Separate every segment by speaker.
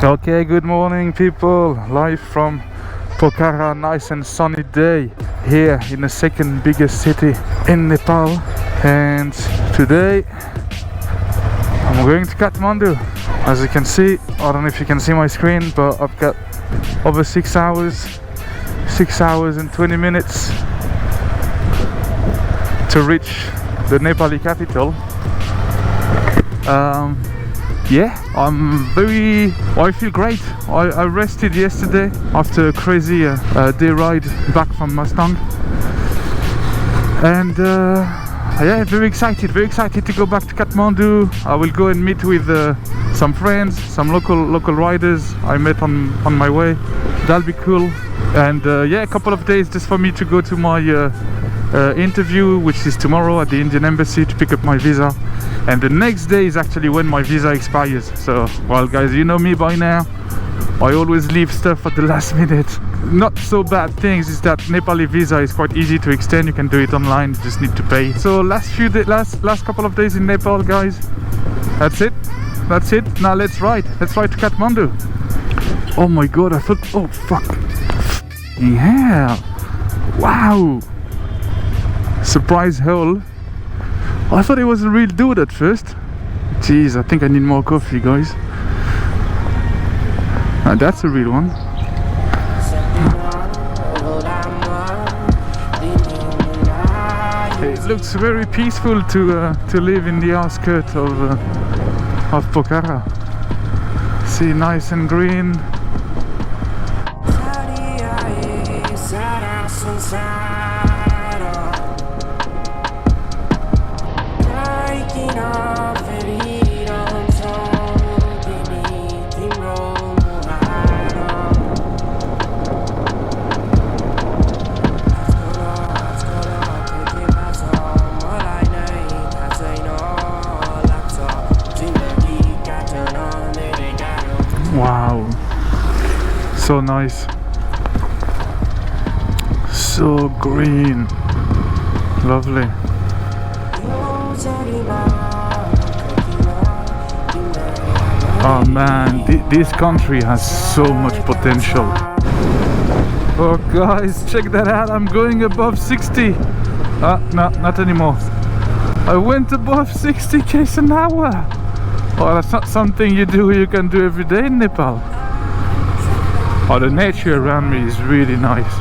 Speaker 1: Okay, good morning people, live from Pokhara, nice and sunny day here in the second biggest city in Nepal. And today I'm going to Kathmandu. As you can see, I don't know if you can see my screen, but I've got over 6 hours and 20 minutes to reach the Nepali capital. Yeah, I feel great. I rested yesterday after a crazy day ride back from Mustang, and yeah, very excited to go back to Kathmandu. I will go and meet with some friends, some local riders I met on my way. That'll be cool. And yeah, a couple of days just for me to go to my interview, which is tomorrow at the Indian Embassy, to pick up my visa. And the next day is actually when my visa expires. So, well guys, you know me by now, I always leave stuff at the last minute. Not so bad things is that Nepali visa is quite easy to extend. You can do it online, you just need to pay. So last couple of days in Nepal, guys. That's it. Now let's ride to Kathmandu. Oh my god, I thought, oh fuck, yeah, wow, surprise hole. I thought it was a real dude at first. Jeez, I think I need more coffee, guys. That's a real one. It looks very peaceful to live in the outskirts of Pokhara. See, nice and green. Wow, so nice, so green, lovely. Oh man, this country has so much potential. Oh guys, check that out, I'm going above 60. No, not anymore. I went above 60 km an hour. Oh, that's not something you can do every day in Nepal. Oh, the nature around me is really nice.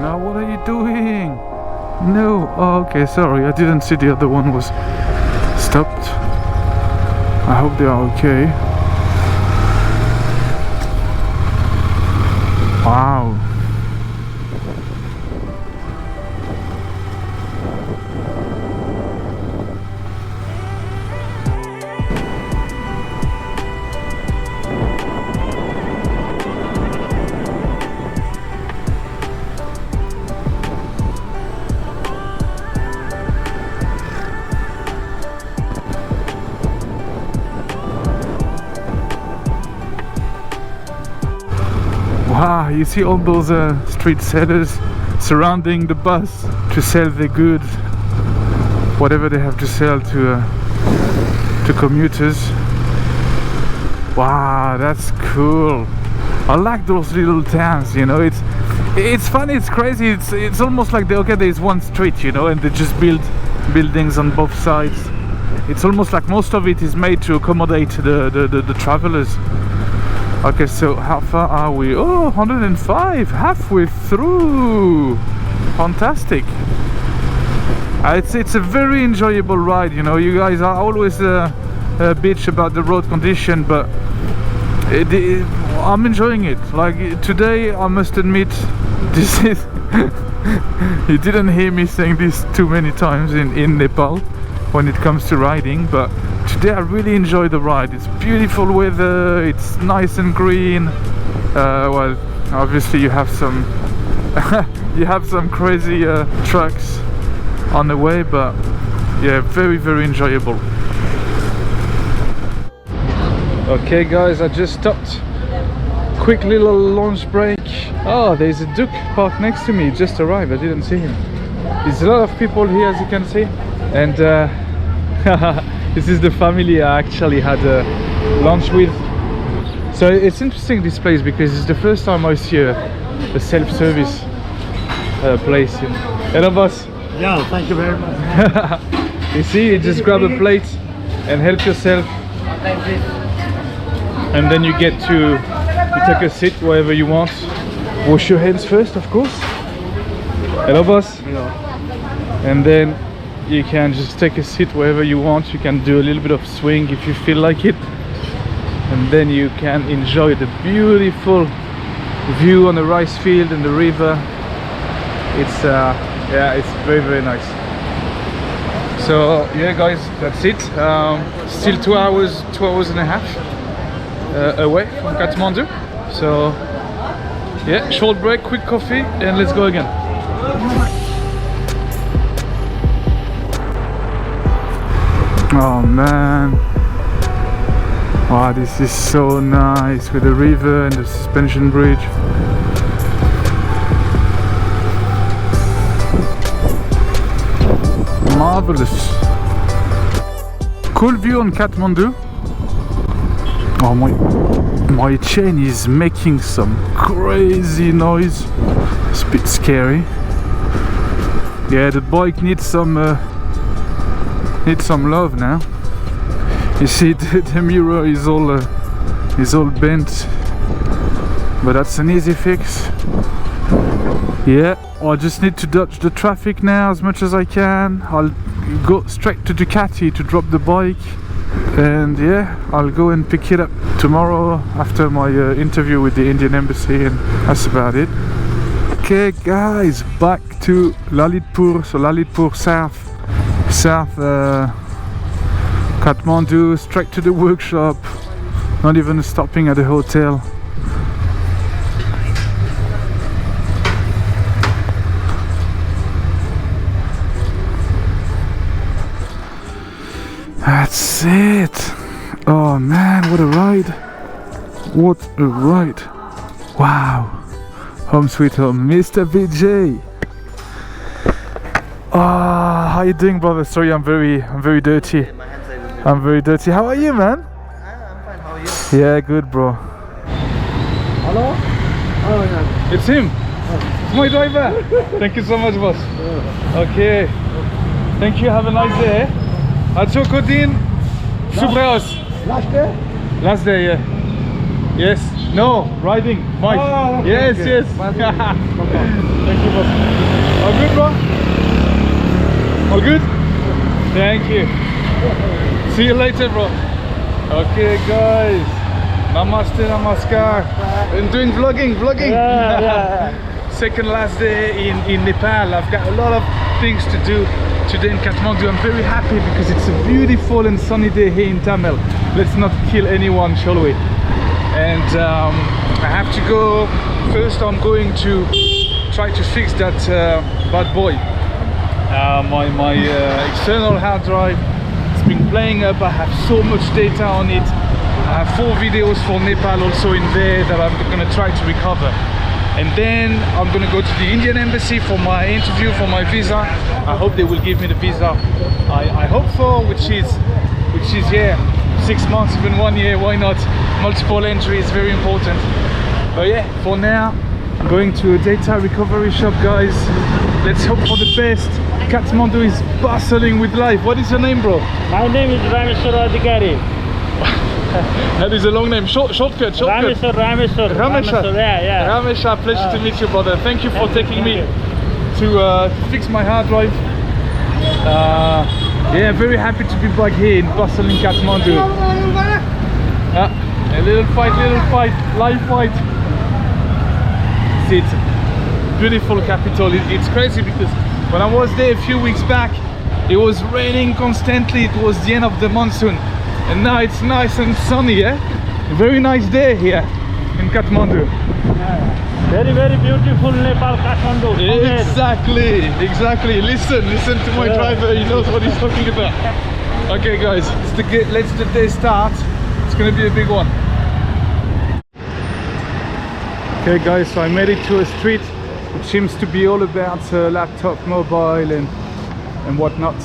Speaker 1: Now what are you doing? No, oh, okay, sorry, I didn't see the other one was stopped. I hope they are okay. Wow. Wow, you see all those street sellers surrounding the bus to sell their goods, whatever they have to sell to commuters. Wow, that's cool. I like those little towns, you know. It's funny, it's crazy. It's almost like there's one street, you know, and they just build buildings on both sides. It's almost like most of it is made to accommodate the travelers. Okay, so how far are we? Oh, 105, halfway through. Fantastic. It's a very enjoyable ride, you know. You guys are always bitch about the road condition, but I'm enjoying it. Like today, I must admit, this is you didn't hear me saying this too many times in Nepal when it comes to riding, but today I really enjoy the ride. It's beautiful weather, it's nice and green. Well, Obviously you have some you have some crazy trucks on the way, but yeah, very enjoyable. Okay guys, I just stopped. Quick little lunch break. Oh, there's a Duke parked next to me. Just arrived, I didn't see him. There's a lot of people here, as you can see, and this is the family I actually had lunch with. So it's interesting, this place, because it's the first time I see a self-service place. Hello boss.
Speaker 2: Yeah, thank you very much.
Speaker 1: You see, you just grab a plate and help yourself, and then you get to take a seat wherever you want. Wash your hands first, of course. Hello boss.
Speaker 2: Hello.
Speaker 1: And then you can just take a seat wherever you want. You can do a little bit of swing if you feel like it, and then you can enjoy the beautiful view on the rice field and the river. It's yeah, it's very nice. So yeah guys, that's it. Still 2 hours and a half away from Kathmandu. So yeah, short break, quick coffee, and let's go again. Oh man, wow, this is so nice with the river and the suspension bridge. Marvelous. Cool view on Kathmandu. Oh, my chain is making some crazy noise. It's a bit scary. Yeah, the bike needs some love now. You see, the mirror is all bent, but that's an easy fix. Yeah, I just need to dodge the traffic now as much as I can. I'll go straight to Ducati to drop the bike, and yeah, I'll go and pick it up tomorrow after my interview with the Indian embassy, and that's about it. Okay guys, back to Lalitpur, so Lalitpur south Kathmandu, straight to the workshop, not even stopping at the hotel. That's it. Oh man, what a ride. What a ride. Wow. Home sweet home, Mr. VJ. How you doing, brother? Sorry, I'm very dirty. I'm very dirty. How are you, man?
Speaker 2: I'm fine, how are you?
Speaker 1: Yeah, good, bro.
Speaker 2: Hello? Oh yeah.
Speaker 1: It's him. It's my driver. Thank you so much, boss. Okay. Thank you. Have a nice day. Achokodin Subreos.
Speaker 2: Last day?
Speaker 1: Last day, yeah. Yes. No, riding. Mike.
Speaker 2: Oh, okay,
Speaker 1: yes,
Speaker 2: okay.
Speaker 1: yes. Thank you, boss. All good, bro? All good? Thank you. See you later, bro. Okay, guys. Namaste, namaskar. I'm doing vlogging.
Speaker 2: Yeah.
Speaker 1: Second last day in Nepal. I've got a lot of things to do today in Kathmandu. I'm very happy because it's a beautiful and sunny day here in Thamel. Let's not kill anyone, shall we? And I have to go. First, I'm going to try to fix that bad boy. My external hard drive. It's been playing up. I have so much data on it. I have 4 videos for Nepal also in there that I'm going to try to recover. And then I'm going to go to the Indian embassy for my interview, for my visa. I hope they will give me the visa. I hope so, which is yeah, 6 months, even 1 year, why not? Multiple entry is very important. But yeah, for now, I'm going to a data recovery shop, guys. Let's hope for the best. Kathmandu is bustling with life. What is your name, bro?
Speaker 2: My name is Rameshwar.
Speaker 1: That is a long name. Shortcut.
Speaker 2: Rameshwar. Yeah.
Speaker 1: Ramesha, pleasure to meet you, brother. Thank you for taking me to fix my hard drive. Yeah, very happy to be back here in bustling Kathmandu. A little fight, live fight. It's beautiful capital. It's crazy because when I was there a few weeks back, it was raining constantly. It was the end of the monsoon, and now it's nice and sunny. Yeah, a very nice day here in Kathmandu.
Speaker 2: very, very beautiful Nepal, Kathmandu.
Speaker 1: Exactly. Listen to my driver. He knows what he's talking about. Okay, guys, let's the day start. It's gonna be a big one. Okay, guys, so I made it to a street which seems to be all about laptop, mobile, and whatnot.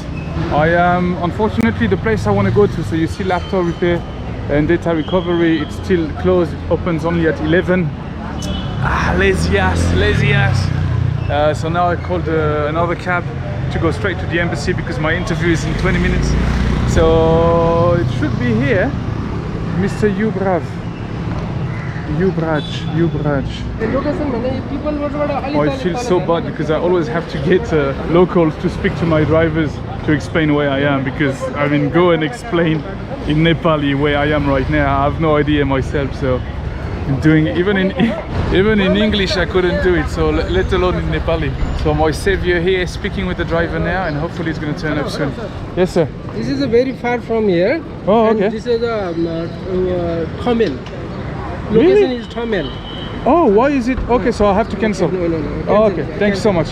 Speaker 1: I am unfortunately the place I want to go to. So you see, laptop repair and data recovery. It's still closed. It opens only at 11. Lazy ass. So now I called another cab to go straight to the embassy because my interview is in 20 minutes. So it should be here, Mr. Yubraj. Oh, I feel so bad because I always have to get locals to speak to my drivers to explain where I am, because I mean, go and explain in Nepali where I am right now. I have no idea myself, so I'm doing it. Even in English I couldn't do it, so let alone in Nepali. So my savior here is speaking with the driver now, and hopefully he's going to turn up soon. Yes, sir.
Speaker 3: This is very far from here.
Speaker 1: Oh, okay.
Speaker 3: And this is Thamel. Location
Speaker 1: Really?
Speaker 3: is Thamel.
Speaker 1: Oh, why is it? Okay, so I have to cancel.
Speaker 3: No.
Speaker 1: Oh, okay. Thanks so much.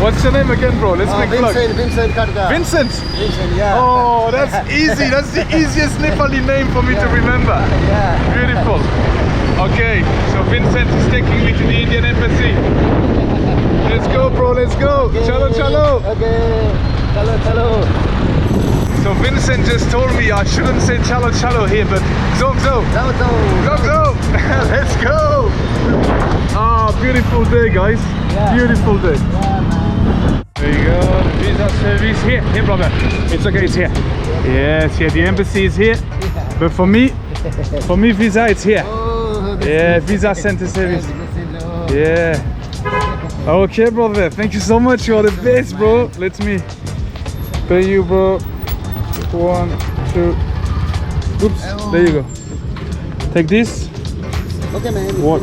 Speaker 1: What's your name again, bro? Let's make vlog.
Speaker 4: Vincent Karga.
Speaker 1: Vincent.
Speaker 4: Yeah.
Speaker 1: Oh, that's easy. That's the easiest Nepali name for me to remember.
Speaker 4: Yeah.
Speaker 1: Beautiful. Okay, so Vincent is taking me to the Indian embassy. Let's go, bro. Let's go.
Speaker 4: Okay.
Speaker 1: Chalo.
Speaker 4: Okay. Chalo.
Speaker 1: So Vincent just told me I shouldn't say chalo here, but zo. Go. Let's go. Ah, beautiful day, guys.
Speaker 4: Yeah.
Speaker 1: Beautiful day.
Speaker 4: Yeah, man.
Speaker 1: There you go. Visa service here. Here, brother. It's okay. It's here. Yes, yeah. The embassy is here. But for me, visa, it's here.
Speaker 4: Oh,
Speaker 1: Yeah, visa center service. Yeah. Okay, brother. Thank you so much. You are the best, bro. Let me pay you, bro. 1, 2. Oops. There you go. Take this.
Speaker 4: Okay, man.
Speaker 1: What?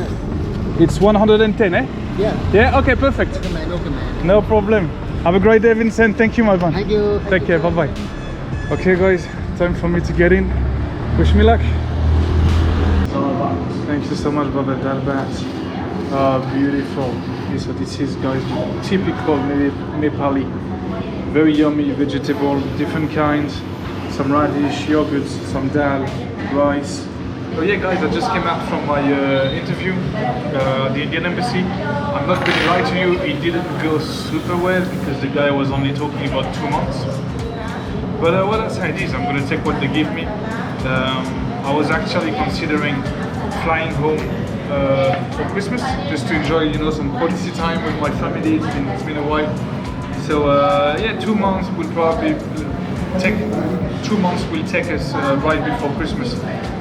Speaker 1: It's 110, eh?
Speaker 4: Yeah.
Speaker 1: Yeah. Okay. Perfect.
Speaker 4: Okay, man.
Speaker 1: No problem. Have a great day, Vincent. Thank you, my man.
Speaker 4: Thank you.
Speaker 1: Take care. Bye. Okay, guys. Time for me to get in. Wish me luck. Thank you so much, brother. Dal bhat. Beautiful. Okay, so this is, guys, typical Nepali. Very yummy vegetable, different kinds. Some radish, yogurts, some dal, rice. So yeah, guys, I just came out from my interview, the Indian embassy. I'm not going to lie to you, it didn't go super well because the guy was only talking about 2 months. But what I said is, I'm going to take what they give me. I was actually considering flying home for Christmas, just to enjoy, you know, some quality time with my family. It's been a while. So yeah, 2 months will probably take. 2 months will take us right before Christmas.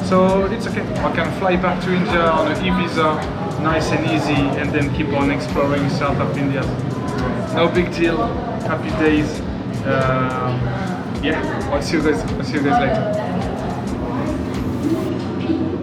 Speaker 1: So it's okay. I can fly back to India on an e-visa, nice and easy, and then keep on exploring South of India. No big deal. Happy days. Yeah, I'll see you guys later.